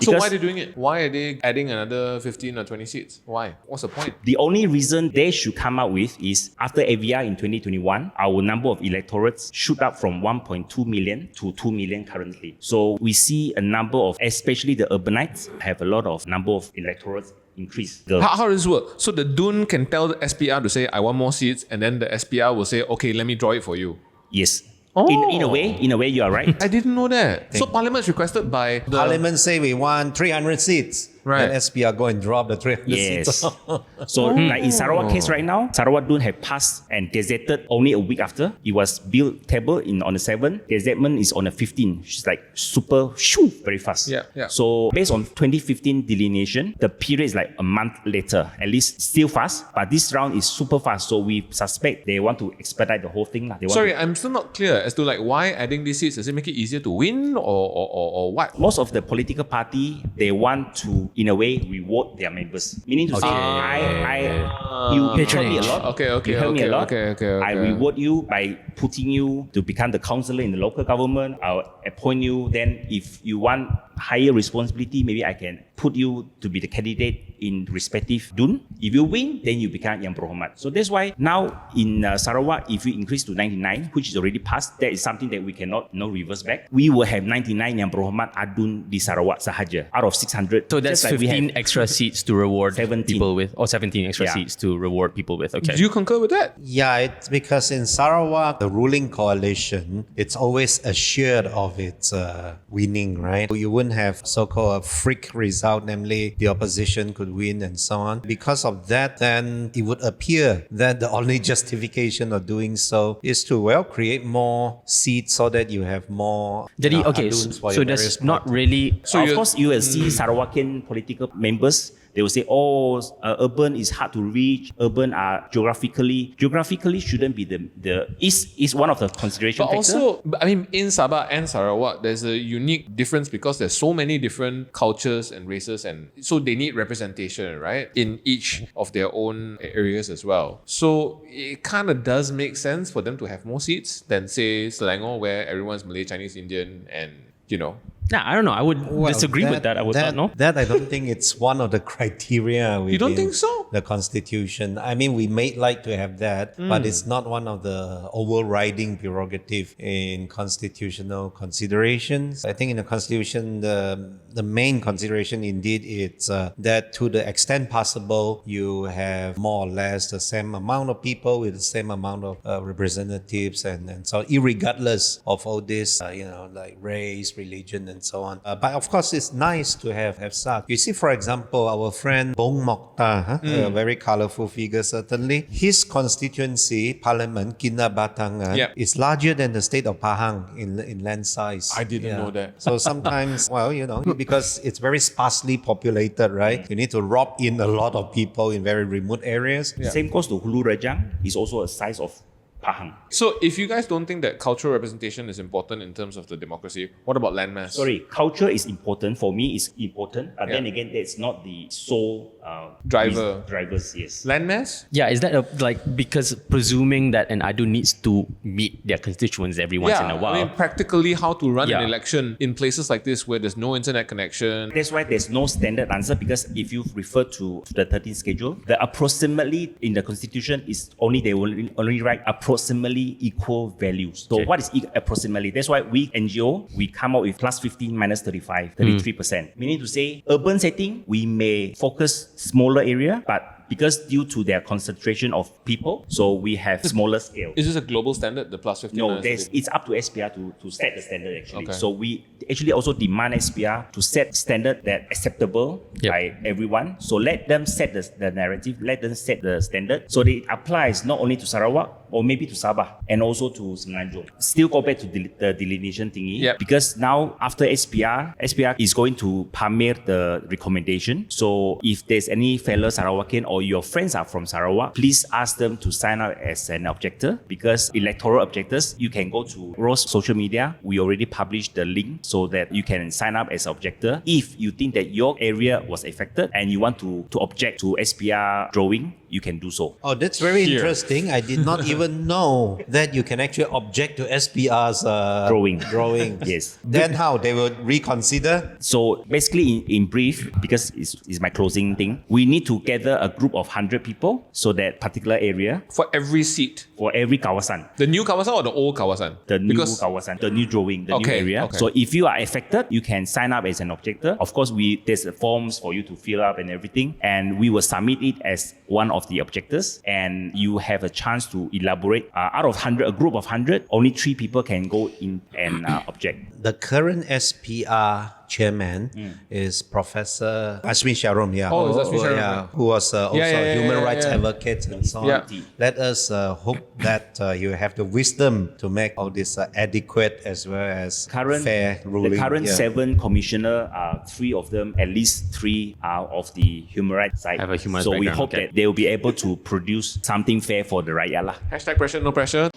So why are they doing it? Why are they adding another 15 or 20 seats? Why? What's the point? The only reason they should come up with is after AVR in 2021, our number of electorates shoot up from 1.2 million to 2 million currently. So we see a number of, especially the urbanites, have a lot of number of electorates increase. How does this work? So the DUN can tell the SPR to say, I want more seats, and then the SPR will say, okay, let me draw it for you. Yes. Oh. In a way, you are right. I didn't know that. So Parliament is requested by the... Parliament say we want 300 seats. Right. And SPR go and drop the 300 seats. So like in Sarawak case right now, Sarawak DUN have passed and gazetted only a week after. It was built table on the 7th. Gazettement is on the 15th. Which is like super very fast. Yeah. So based on 2015 delineation, the period is like a month later. At least still fast, but this round is super fast. So we suspect they want to expedite the whole thing. I'm still not clear as to like why adding these seats. Does it make it easier to win or what? Most of the political party, they want to, in a way, reward their members. Meaning to say, you help me a lot. You help me a lot. I reward you by putting you to become the councillor in the local government. I'll appoint you. Then if you want higher responsibility, maybe I can put you to be the candidate in respective DUN. If you win, then you become Yang Berhormat. So that's why now in Sarawak, if we increase to 99, which is already passed, that is something that we cannot reverse back. We will have 99 Yang Berhormat ADUN di Sarawak sahaja out of 600. So that's 15 extra seats to reward 17 people with, or 17 extra seats to reward people with. Okay. Do you concur with that? Yeah, it's because in Sarawak, the ruling coalition, it's always assured of its winning, right? You wouldn't have so-called a freak result, namely the opposition could win and so on. Because of that, then it would appear that the only justification of doing so is to, create more seats so that you have more ADUNs for so your there's various not parties. really... So of course, you will see Sarawakian political members, they will say, urban is hard to reach. Urban are geographically shouldn't be the is one of the consideration factors. But also, I mean, in Sabah and Sarawak, there's a unique difference because there's so many different cultures and races, and so they need representation, right, in each of their own areas as well. So it kind of does make sense for them to have more seats than say Selangor, where everyone's Malay, Chinese, Indian, and Nah, I don't know. I would disagree with that. I would not know. That I don't think it's one of the criteria. You don't think so? The Constitution. I mean, we may like to have that, but it's not one of the overriding prerogative in constitutional considerations. I think in the Constitution, the main consideration indeed is that to the extent possible, you have more or less the same amount of people with the same amount of representatives, and so irregardless of all this, like race, religion, and so on. But of course, it's nice to have such. You see, for example, our friend Bong Mokta, a very colorful figure, certainly. His constituency, Parliament, Kinabatangan, is larger than the state of Pahang in land size. I didn't know that. So sometimes, because it's very sparsely populated, right? You need to rob in a lot of people in very remote areas. Yeah. Same goes to Hulu Rajang, is also a size of Pahang. So if you guys don't think that cultural representation is important in terms of the democracy, what about landmass? Sorry, culture is important. For me, it's important. But then again, that's not the sole drivers, yes. Landmass? Yeah, is that because presuming that an ADUN needs to meet their constituents every once in a while? I mean, practically how to run an election in places like this where there's no internet connection. That's why there's no standard answer, because if you refer to the 13th schedule, the approximately in the constitution is they will only write approximately equal values. So what is approximately? That's why we NGO, we come out with plus 15 minus 35, 33%. Meaning to say, urban setting, we may focus smaller area, but because due to their concentration of people, so we have smaller scale. Is this a global standard, the plus 15? No, it's up to SPR to set the standard actually. Okay. So we actually also demand SPR to set standard that acceptable by everyone. So let them set the narrative, let them set the standard. So it applies not only to Sarawak or maybe to Sabah and also to Semenanjung. Still go back to the delineation thingy, because now after SPR is going to pamer the recommendation. So if there's any fellow Sarawakian or your friends are from Sarawak, please ask them to sign up as an objector, because electoral objectors, you can go to Rose social media. We already published the link so that you can sign up as objector if you think that your area was affected and you want to object to SPR drawing you can do so. Oh, that's very Here. interesting. I did not even know that you can actually object to SPR's drawing. Yes. Then how? They will reconsider? So basically, in brief, because it's my closing thing, we need to gather a group of 100 people, so that particular area For every seat. for every kawasan. The new kawasan or the old kawasan? The new kawasan, the new drawing, the new Okay, area. okay. So if you are affected, you can sign up as an objector. Of course, there's forms for you to fill up and everything, and we will submit it as one of the objectors, and you have a chance to elaborate. Out of 100, a group of 100, only 3 people can go in and object. The current SPR chairman is Professor Ashwin Sharon, Oh, is Ashwin Sharon, yeah, right. who was also yeah, human yeah, rights yeah. advocate and so on. Yeah. Let us hope that you have the wisdom to make all this adequate as well as fair ruling. The current Yeah. 7 commissioner, 3 of them, at least 3 are of the human rights side. Have a human rights so we background, hope okay. that they will be able to produce something fair for the rakyat lah. Hashtag pressure, no pressure.